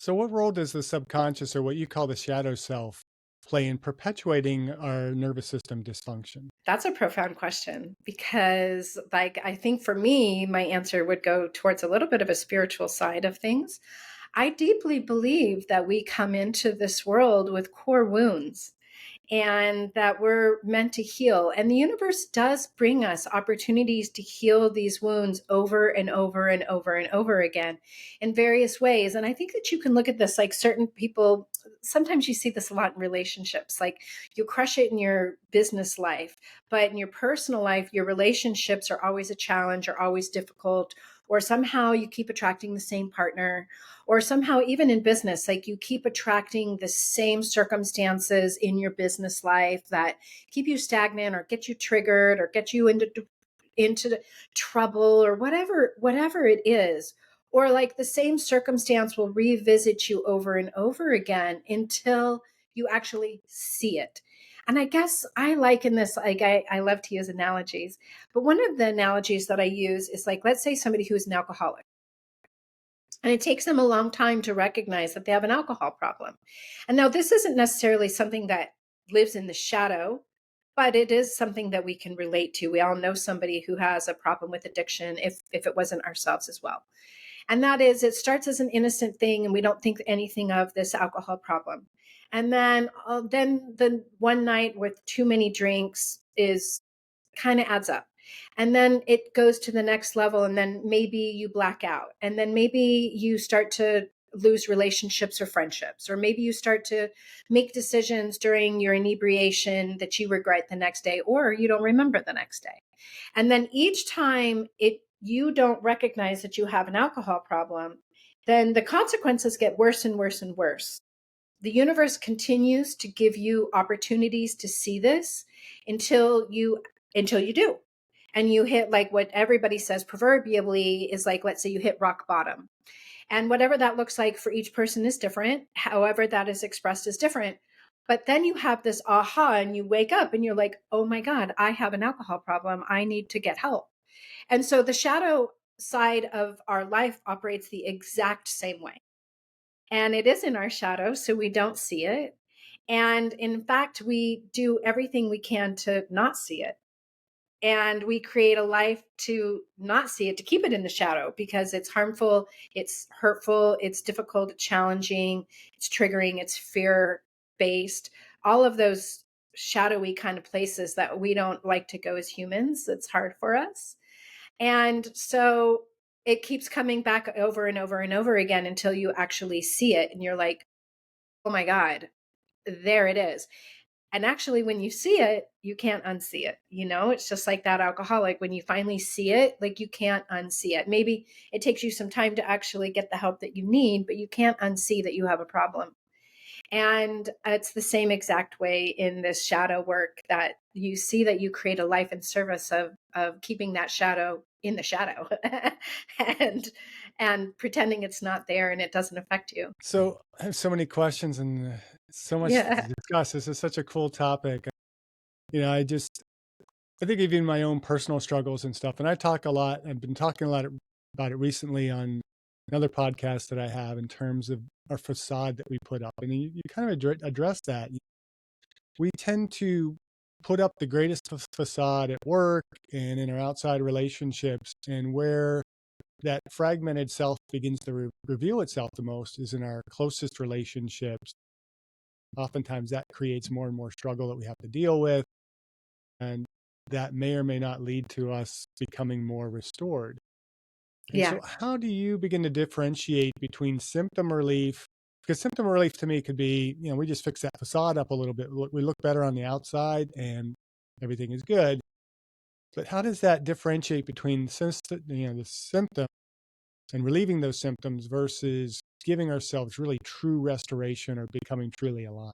So, what role does the subconscious or what you call the shadow self play in perpetuating our nervous system dysfunction? That's a profound question because, like, I think for me, my answer would go towards a little bit of a spiritual side of things. I deeply believe that we come into this world with core wounds and that we're meant to heal. And the universe does bring us opportunities to heal these wounds over and over and over and over again in various ways. And I think that you can look at this like certain people, sometimes you see this a lot in relationships, like you crush it in your business life, but in your personal life, your relationships are always a challenge or always difficult. Or somehow you keep attracting the same partner, or somehow even in business, like you keep attracting the same circumstances in your business life that keep you stagnant or get you triggered or get you into trouble or whatever it is. Or like the same circumstance will revisit you over and over again until you actually see it. And I guess I liken this, like I love to use analogies, but one of the analogies that I use is like, let's say somebody who is an alcoholic. And it takes them a long time to recognize that they have an alcohol problem. And now, this isn't necessarily something that lives in the shadow, but it is something that we can relate to. We all know somebody who has a problem with addiction, if it wasn't ourselves as well. And that is, it starts as an innocent thing, and we don't think anything of this alcohol problem. And then the one night with too many drinks is kind of adds up. And then it goes to the next level, and then maybe you black out. And then maybe you start to lose relationships or friendships, or maybe you start to make decisions during your inebriation that you regret the next day, or you don't remember the next day. And then each time you don't recognize that you have an alcohol problem, then the consequences get worse and worse and worse. The universe continues to give you opportunities to see this until you do. And you hit, like, what everybody says proverbially is, like, let's say you hit rock bottom. And whatever that looks like for each person is different. However that is expressed is different. But then you have this aha and you wake up and you're like, "Oh my god, I have an alcohol problem. I need to get help." And so the shadow side of our life operates the exact same way. And it is in our shadow, so we don't see it. And in fact, we do everything we can to not see it. And we create a life to not see it, to keep it in the shadow because it's harmful, it's hurtful, it's difficult, it's challenging, it's triggering, it's fear based. All of those shadowy kind of places that we don't like to go as humans. It's hard for us. And so it keeps coming back over and over and over again until you actually see it and you're like, "Oh my God, there it is." And actually, when you see it, you can't unsee it. It's just like that alcoholic. When you finally see it, like, you can't unsee it. Maybe it takes you some time to actually get the help that you need, but you can't unsee that you have a problem. And it's the same exact way in this shadow work, that you see that you create a life in service of keeping that shadow in the shadow and pretending it's not there and it doesn't affect you. So, I have so many questions and so much to Yeah. discuss. This is such a cool topic. I think even my own personal struggles and stuff, and I talk a lot. I've been talking a lot about it recently on another podcast that I have in terms of our facade that we put up. And you kind of address that. We tend to put up the greatest facade at work and in our outside relationships, and where that fragmented self begins to reveal itself the most is in our closest relationships. Oftentimes that creates more and more struggle that we have to deal with, and that may or may not lead to us becoming more restored. And Yeah. so, how do you begin to differentiate between symptom relief? Because symptom relief to me could be, we just fix that facade up a little bit. We look better on the outside and everything is good. But how does that differentiate between the symptom and relieving those symptoms versus giving ourselves really true restoration or becoming truly alive?